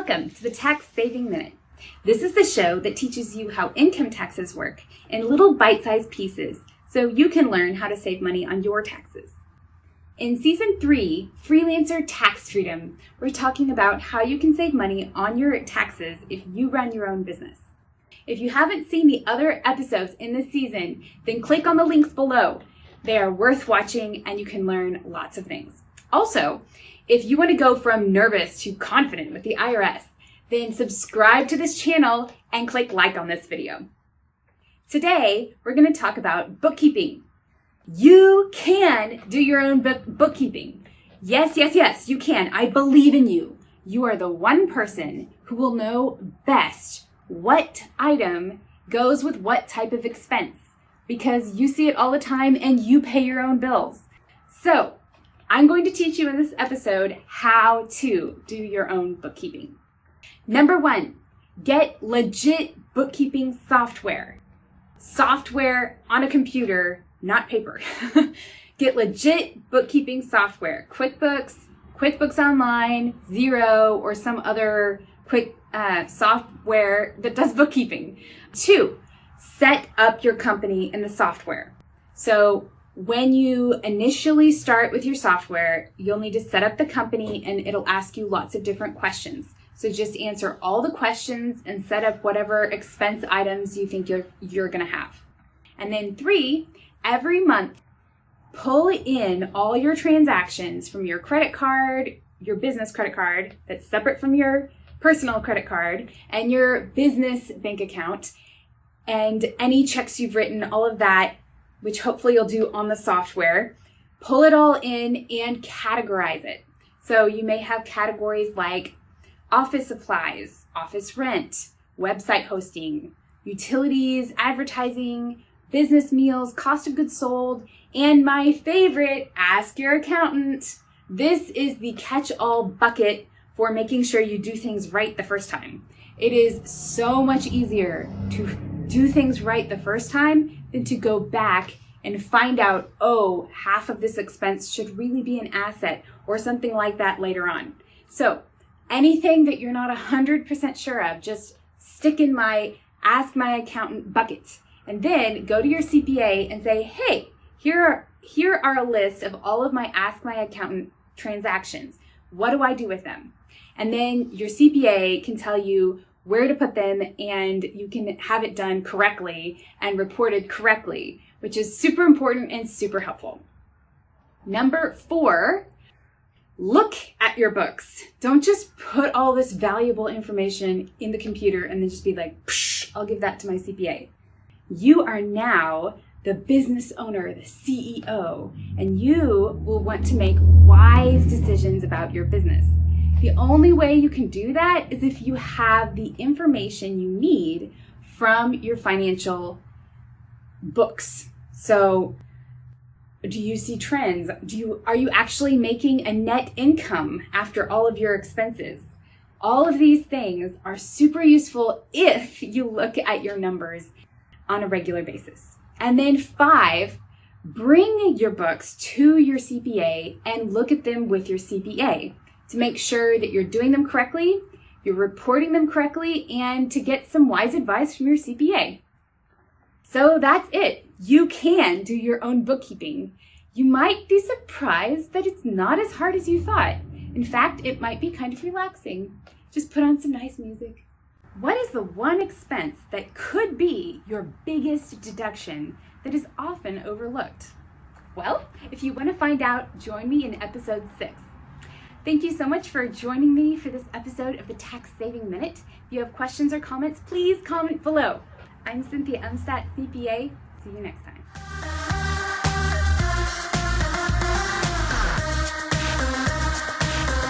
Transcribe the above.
Welcome to the Tax Saving Minute. This is the show that teaches you how income taxes work in little bite-sized pieces so you can learn how to save money on your taxes. In Season 3, Freelancer Tax Freedom, we're talking about how you can save money on your taxes if you run your own business. If you haven't seen the other episodes in this season, then click on the links below. They are worth watching and you can learn lots of things. Also, if you want to go from nervous to confident with the IRS, then subscribe to this channel and click like on this video. Today, we're going to talk about bookkeeping. You can do your own bookkeeping. Yes, you can. I believe in you. You are the one person who will know best what item goes with what type of expense because you see it all the time and you pay your own bills. So, I'm going to teach you in this episode how to do your own bookkeeping. Number 1, get legit bookkeeping software. Software on a computer, not paper. Get legit bookkeeping software. QuickBooks, QuickBooks Online, Xero, or some other quick software that does bookkeeping. 2, set up your company in the software. So when you initially start with your software, you'll need to set up the company and it'll ask you lots of different questions. So just answer all the questions and set up whatever expense items you think you're going to have. And then 3, every month, pull in all your transactions from your credit card, your business credit card that's separate from your personal credit card, and your business bank account, and any checks you've written, all of that, which hopefully you'll do on the software. Pull it all in and categorize it. So you may have categories like office supplies, office rent, website hosting, utilities, advertising, business meals, cost of goods sold, and my favorite, ask your accountant. This is the catch-all bucket for making sure you do things right the first time. It is so much easier to do things right the first time than to go back and find out, oh, half of this expense should really be an asset or something like that later on. So anything that you're not 100% sure of, just stick in my ask my accountant bucket. And then go to your CPA and say, hey, here are a list of all of my ask my accountant transactions. What do I do with them? And then your CPA can tell you where to put them and you can have it done correctly and reported correctly, which is super important and super helpful. Number 4, look at your books. Don't just put all this valuable information in the computer and then just be like, psh, I'll give that to my CPA. You are now the business owner, the CEO, and you will want to make wise decisions about your business. The only way you can do that is if you have the information you need from your financial books. So, do you see trends? Are you actually making a net income after all of your expenses? All of these things are super useful if you look at your numbers on a regular basis. And then 5, bring your books to your CPA and look at them with your CPA to make sure that you're doing them correctly, you're reporting them correctly, and to get some wise advice from your CPA. So that's it. You can do your own bookkeeping. You might be surprised that it's not as hard as you thought. In fact, it might be kind of relaxing. Just put on some nice music. What is the one expense that could be your biggest deduction that is often overlooked? Well, if you want to find out, join me in episode 6. Thank you so much for joining me for this episode of the Tax Saving Minute. If you have questions or comments, please comment below. I'm Cynthia Umstadt, CPA. See you next time.